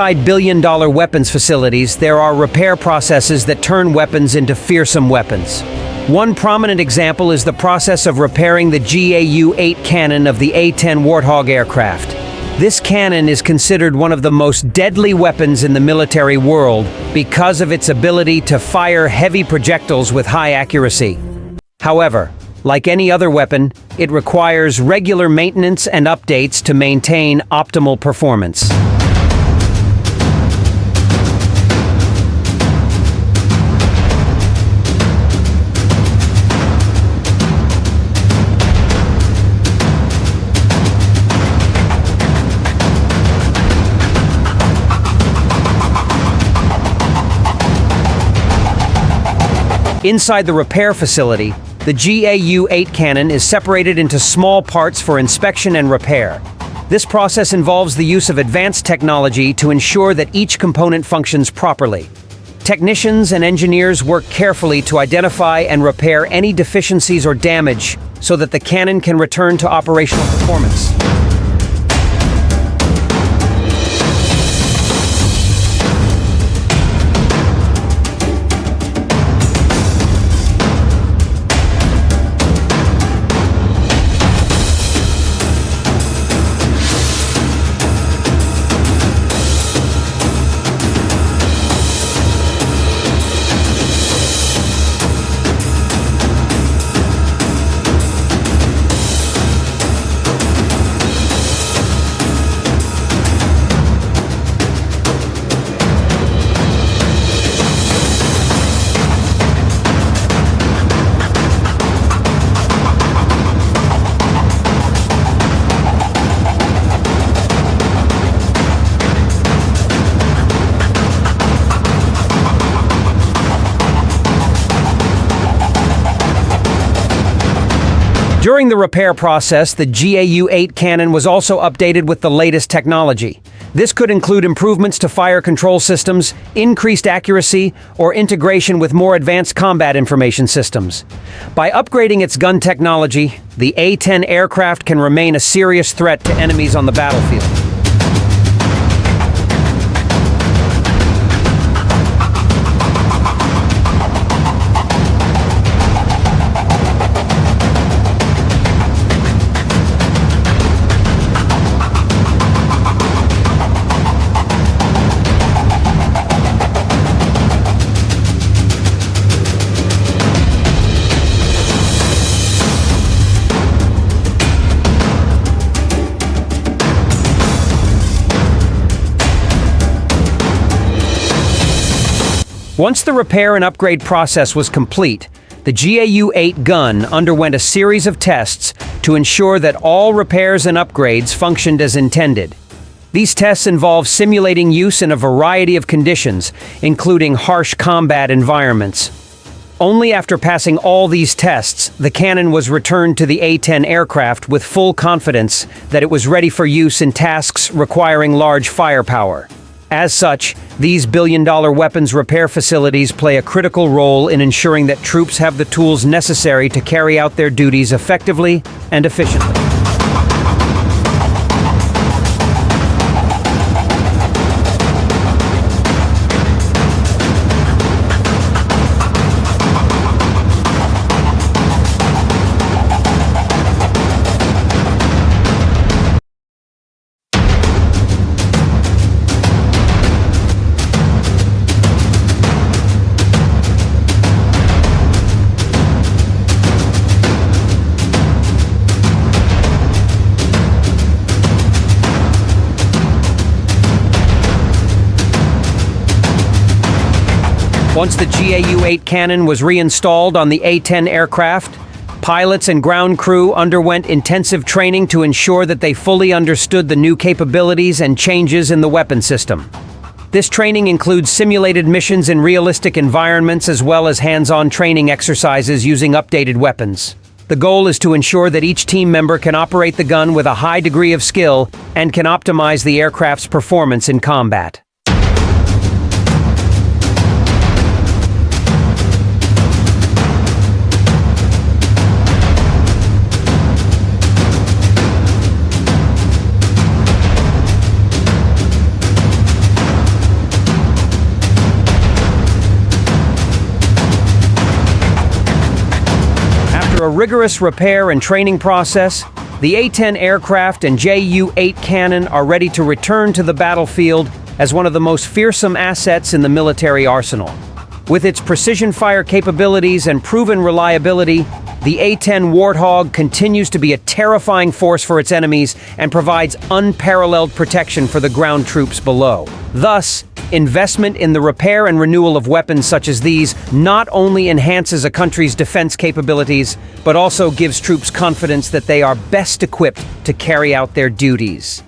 Inside billion-dollar weapons facilities, there are repair processes that turn weapons into fearsome weapons. One prominent example is the process of repairing the GAU-8 cannon of the A-10 Warthog aircraft. This cannon is considered one of the most deadly weapons in the military world because of its ability to fire heavy projectiles with high accuracy. However, like any other weapon, it requires regular maintenance and updates to maintain optimal performance. Inside the repair facility, the GAU-8 cannon is separated into small parts for inspection and repair. This process involves the use of advanced technology to ensure that each component functions properly. Technicians and engineers work carefully to identify and repair any deficiencies or damage so that the cannon can return to operational performance. During the repair process, the GAU-8 cannon was also updated with the latest technology. This could include improvements to fire control systems, increased accuracy, or integration with more advanced combat information systems. By upgrading its gun technology, the A-10 aircraft can remain a serious threat to enemies on the battlefield. Once the repair and upgrade process was complete, the GAU-8 gun underwent a series of tests to ensure that all repairs and upgrades functioned as intended. These tests involve simulating use in a variety of conditions, including harsh combat environments. Only after passing all these tests, the cannon was returned to the A-10 aircraft with full confidence that it was ready for use in tasks requiring large firepower. As such, these billion-dollar weapons repair facilities play a critical role in ensuring that troops have the tools necessary to carry out their duties effectively and efficiently. Once the GAU-8 cannon was reinstalled on the A-10 aircraft, pilots and ground crew underwent intensive training to ensure that they fully understood the new capabilities and changes in the weapon system. This training includes simulated missions in realistic environments as well as hands-on training exercises using updated weapons. The goal is to ensure that each team member can operate the gun with a high degree of skill and can optimize the aircraft's performance in combat. After a rigorous repair and training process, the A-10 aircraft and GAU-8 cannon are ready to return to the battlefield as one of the most fearsome assets in the military arsenal. With its precision fire capabilities and proven reliability, the A-10 Warthog continues to be a terrifying force for its enemies and provides unparalleled protection for the ground troops below. Thus, investment in the repair and renewal of weapons such as these not only enhances a country's defense capabilities, but also gives troops confidence that they are best equipped to carry out their duties.